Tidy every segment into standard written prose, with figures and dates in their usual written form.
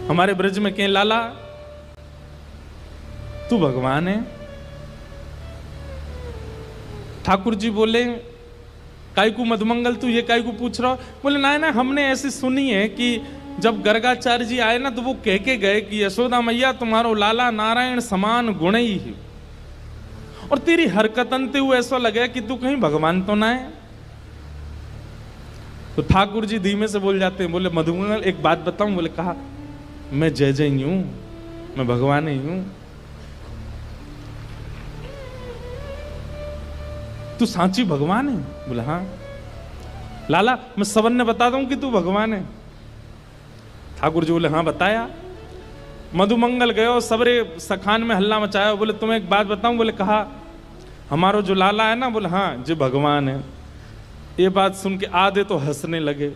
हमारे ब्रज में कहें लाला तू भगवान है। ठाकुर जी बोले काय को मधुमंगल तू ये काय को पूछ रहा हो? बोले ना ना, हमने ऐसी सुनी है कि जब गर्गाचार्य जी आए ना तो वो कह के गए कि यशोदा मैया तुम्हारो लाला नारायण समान गुण ही है, और तेरी हरकतन ते हुए ऐसा लगे कि तू कहीं भगवान तो ना है। तो ठाकुर जी धीमे से बोल जाते हैं, बोले मधुमंगल एक बात बताऊं? बोले कहा, मैं जय जय ही हूं, मैं भगवान ही हूं। तू सांची भगवान है? बोले हाँ। लाला मैं सबन ने बता दूं कि तू भगवान है? ठाकुर जी बोले हाँ बताया। मधुमंगल गए और सबरे सखान में हल्ला मचाया। बोले तुम्हें एक बात बताऊं? बोले कहा, हमारो जो लाला है ना, बोले हाँ जी भगवान है। ये बात सुन के आधे तो हंसने लगे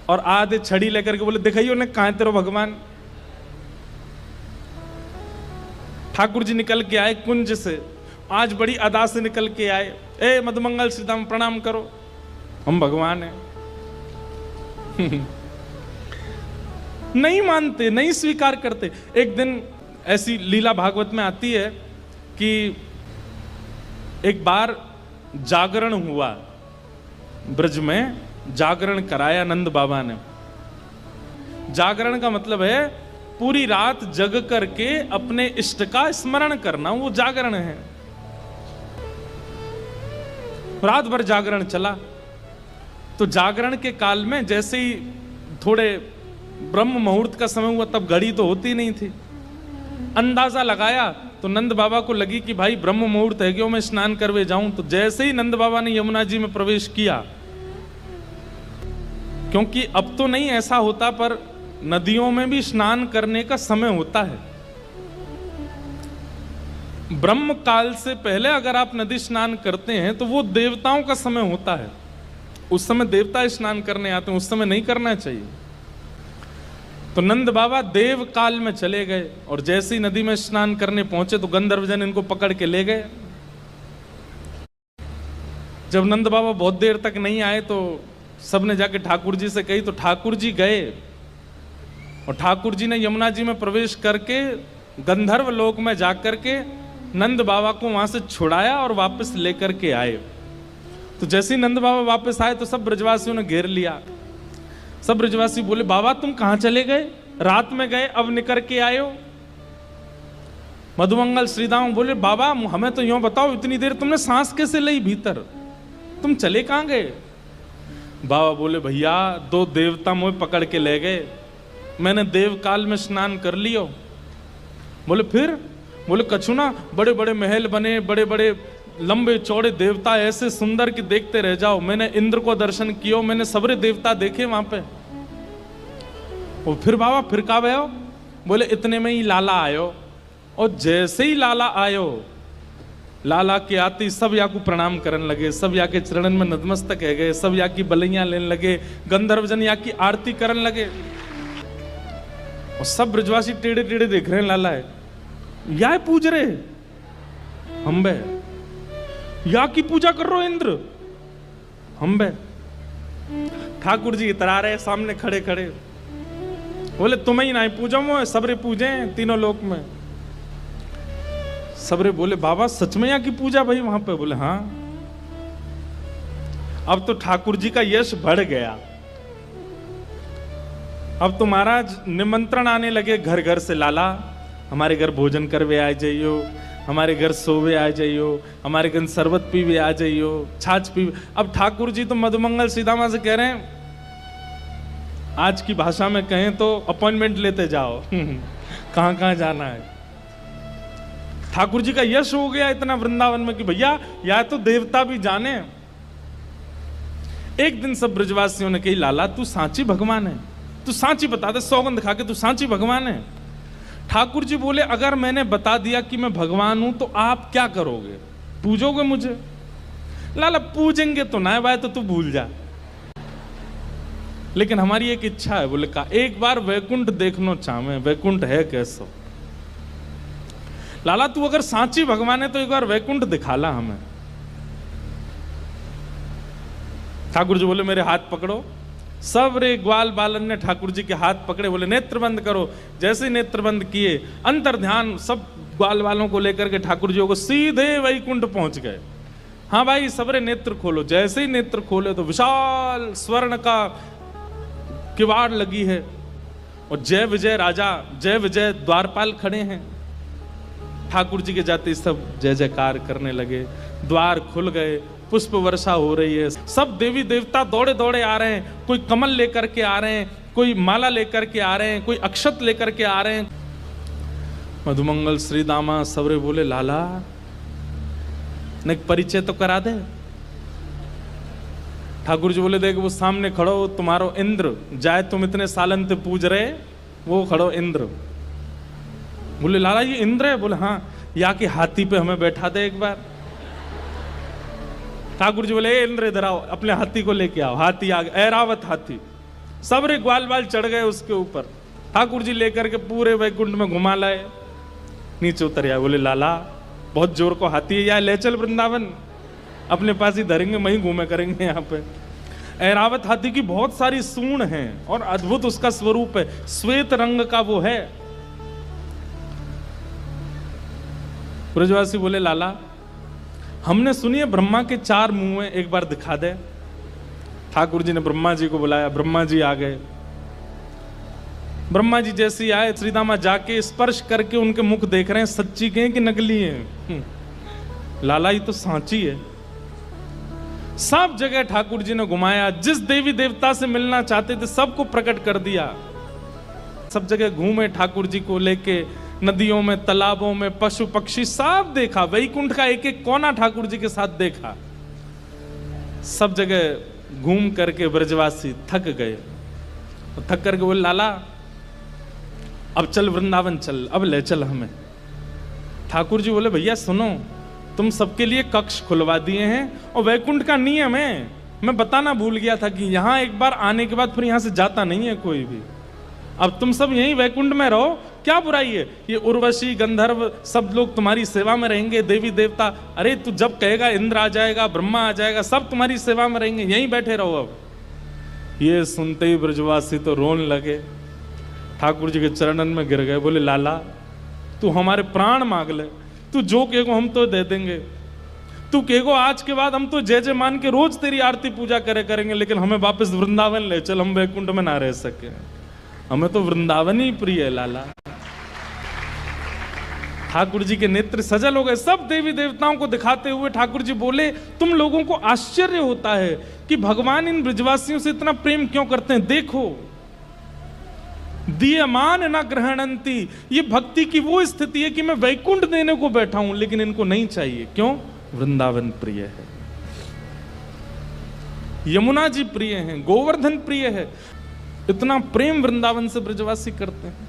और आधे छड़ी लेकर के बोले दिखाइयो ने कहां तेरो भगवान। ठाकुर जी निकल के आए कुंज से, आज बड़ी अदा से निकल के आए। ए मधुमंगल सीताराम प्रणाम करो, हम भगवान हैं। नहीं मानते, नहीं स्वीकार करते। एक दिन ऐसी लीला भागवत में आती है कि एक बार जागरण हुआ, ब्रज में जागरण कराया नंद बाबा ने। जागरण का मतलब है पूरी रात जग करके अपने इष्ट का स्मरण करना, वो जागरण है। रात भर जागरण चला। तो जागरण के काल में जैसे ही थोड़े ब्रह्म मुहूर्त का समय हुआ, तब घड़ी तो होती नहीं थी, अंदाजा लगाया तो नंद बाबा को लगी कि भाई ब्रह्म मुहूर्त है, क्यों मैं स्नान करवे जाऊं। तो जैसे ही नंद बाबा ने यमुना जी में प्रवेश किया, क्योंकि अब तो नहीं ऐसा होता पर नदियों में भी स्नान करने का समय होता है। ब्रह्म काल से पहले अगर आप नदी स्नान करते हैं तो वो देवताओं का समय होता है, उस समय देवता स्नान करने आते हैं, उस समय नहीं करना चाहिए। तो नंद बाबा देव काल में चले गए और जैसे ही नदी में स्नान करने पहुंचे तो गंधर्वजन इनको पकड़ के ले गए। जब नंद बाबा बहुत देर तक नहीं आए तो सबने जाके ठाकुर जी से कही। तो ठाकुर जी गए और ठाकुर जी ने यमुना जी में प्रवेश करके गंधर्व लोक में जाकर के नंद बाबा को वहां से छुड़ाया और वापस लेकर के आए। तो जैसे ही नंद बाबा वापस आए तो सब ब्रजवासियों ने घेर लिया। सब ब्रजवासी बोले बाबा तुम कहां चले गए, रात में गए अब निकल के आए हो। मधुमंगल श्रीदाम बोले बाबा हमें तो यूं बताओ, इतनी देर तुमने सांस कैसे ली भीतर, तुम चले कहां गए? बाबा बोले भैया दो देवता मुझे पकड़ के ले गए, मैंने देव काल में स्नान कर लियो। बोले फिर? बोले कछु ना, बड़े बड़े महल बने, बड़े बड़े लंबे चौड़े देवता ऐसे सुंदर कि देखते रह जाओ। मैंने इंद्र को दर्शन किया, मैंने सबरे देवता देखे वहां पे। और फिर बाबा फिर का भयो? बोले इतने में ही लाला आयो, और जैसे ही लाला आयो, लाला के आते सब या को प्रणाम करने लगे, सब या के चरणन में नतमस्तक है गए, सब या की बलैया लेने लगे, गंधर्वजन या की आरती करने लगे। और सब ब्रजवासी टेढ़े टेढ़े देख रहे हैं, लाला है या पूज रहे हम बे, या की पूजा कर रहे हो इंद्र हम बे। ठाकुर जी इतरा रहे सामने खड़े खड़े, बोले तुम्हें ही नहीं पूजा मो, सबरे पूजे तीनों लोक में। सबरे बोले बाबा सच में यहाँ की पूजा भाई वहां पे? बोले हाँ। अब तो ठाकुर जी का यश बढ़ गया। अब तो महाराज निमंत्रण आने लगे घर घर से, लाला हमारे घर भोजन करवे आ जाइयो, हमारे घर सोवे आ जाइयो, हमारे घर शरबत पीवे आ जाइयो, छाछ पीवे। अब ठाकुर जी तो मधुमंगल सीतामा से कह रहे हैं, आज की भाषा में कहें तो अपॉइंटमेंट लेते जाओ कहां कहां जाना है। ठाकुर जी का यश हो गया इतना वृंदावन में कि भैया या तो देवता भी जाने। एक दिन सब ब्रजवासियों ने कही लाला तू सांची भगवान है, तू सांची बता दे, सौगंध खा के तू सांची भगवान है। ठाकुर जी बोले अगर मैंने बता दिया कि मैं भगवान हूं तो आप क्या करोगे, पूजोगे मुझे? लाला पूजेंगे तो ना भाई, तो तू भूल जा, लेकिन हमारी एक इच्छा है। बोले का एक बार वैकुंठ देखना चाहे, वैकुंठ है कैसो? लाला तू अगर सांची भगवान है तो एक बार वैकुंठ दिखाला हमें। ठाकुर जी बोले मेरे हाथ पकड़ो, सब रे ग्वाल बालन ने ठाकुर जी के हाथ पकड़े, बोले नेत्र बंद करो। जैसे नेत्र बंद किए, अंतर ध्यान सब ग्वाल वालों को लेकर के ठाकुर जी को सीधे वैकुंठ पहुंच गए। हाँ भाई सबरे नेत्र खोलो। जैसे ही नेत्र खोले तो विशाल स्वर्ण का किवाड़ लगी है और जय विजय राजा, जय विजय द्वारपाल खड़े हैं। ठाकुर जी के जाते सब जय जयकार करने लगे, द्वार खुल गए, पुष्प वर्षा हो रही है, सब देवी देवता दौड़े दौड़े आ रहे हैं। कोई कमल लेकर के आ रहे हैं, कोई माला लेकर के आ रहे हैं, कोई अक्षत लेकर के आ रहे हैं। मधुमंगल श्री दामा सबरे बोले लाला ने परिचय तो करा दे। ठाकुर जी बोले देख वो सामने खड़ो तुम्हारो इंद्र, जाए तुम इतने सालन से पूज रहे, वो खड़ो इंद्र। बोले लाला ये इंद्र है? बोले हाँ। या कि हाथी पे हमें बैठा दे एक बार। ठाकुर जी बोले इंद्र इधर आओ, अपने हाथी को लेके आओ। हाथी आ गया, ऐरावत हाथी, सबरे ग्वाल बाल चढ़ गए उसके ऊपर। ठाकुर जी लेकर के पूरे वैकुंठ में घुमा लाए, नीचे उतर आए। बोले लाला बहुत जोर को हाथी है, या ले चल वृंदावन, अपने पास ही धरेंगे, वहीं घूमे करेंगे। यहाँ पे ऐरावत हाथी की बहुत सारी सूंड हैं और अद्भुत उसका स्वरूप है, श्वेत रंग का वो है। ब्रजवासी बोले लाला हमने सुनी है ब्रह्मा के 4 मुंह हैं, एक बार दिखा दे। ठाकुर जी ने ब्रह्मा जी को बुलाया, ब्रह्मा जी आ गए। ब्रह्मा जी जैसे आए, श्रीदामा जाके स्पर्श करके उनके मुख देख रहे हैं, सच्ची के हैं कि नकली हैं। लाला ये तो सांची है। सब जगह ठाकुर जी ने घुमाया, जिस देवी देवता से मिलना चाहते थे सबको प्रकट कर दिया। सब जगह घूमे ठाकुर जी को लेके, नदियों में, तालाबों में, पशु पक्षी सब देखा। वैकुंठ का एक एक कोना ठाकुर जी के साथ देखा। सब जगह घूम करके ब्रजवासी थक गए। थक करके बोले लाला अब चल वृंदावन चल, अब ले चल हमें। ठाकुर जी बोले भैया सुनो, तुम सबके लिए कक्ष खुलवा दिए हैं और वैकुंठ का नियम है, मैं बताना भूल गया था कि यहां एक बार आने के बाद फिर यहां से जाता नहीं है कोई भी। अब तुम सब यहीं वैकुंठ में रहो, क्या बुराई है? ये उर्वशी गंधर्व सब लोग तुम्हारी सेवा में रहेंगे, देवी देवता। अरे तू जब कहेगा इंद्र आ जाएगा, ब्रह्मा आ जाएगा, सब तुम्हारी सेवा में रहेंगे, यहीं बैठे रहो। अब ये सुनते ही ब्रजवासी तो रोने लगे, ठाकुर जी के चरणन में गिर गए। बोले लाला तू हमारे प्राण मांग ले, तू जो कहेगो हम तो दे देंगे। तू कहेगो आज के बाद हम तो जय जय मान के रोज तेरी आरती पूजा करेंगे, लेकिन हमें वापस वृंदावन ले चल, हम वैकुंठ में ना रह सके। हमें तो वृंदावन ही प्रिय है लाला। ठाकुर जी के नेत्र सजल हो गए। सब देवी देवताओं को दिखाते हुए ठाकुर जी बोले तुम लोगों को आश्चर्य होता है कि भगवान इन ब्रजवासियों से इतना प्रेम क्यों करते हैं। देखो दीयमान न ग्रहणंती, ये भक्ति की वो स्थिति है कि मैं वैकुंठ देने को बैठा हूं लेकिन इनको नहीं चाहिए। क्यों? वृंदावन प्रिय है, यमुना जी प्रिय हैं, गोवर्धन प्रिय है। इतना प्रेम वृंदावन से ब्रजवासी करते हैं।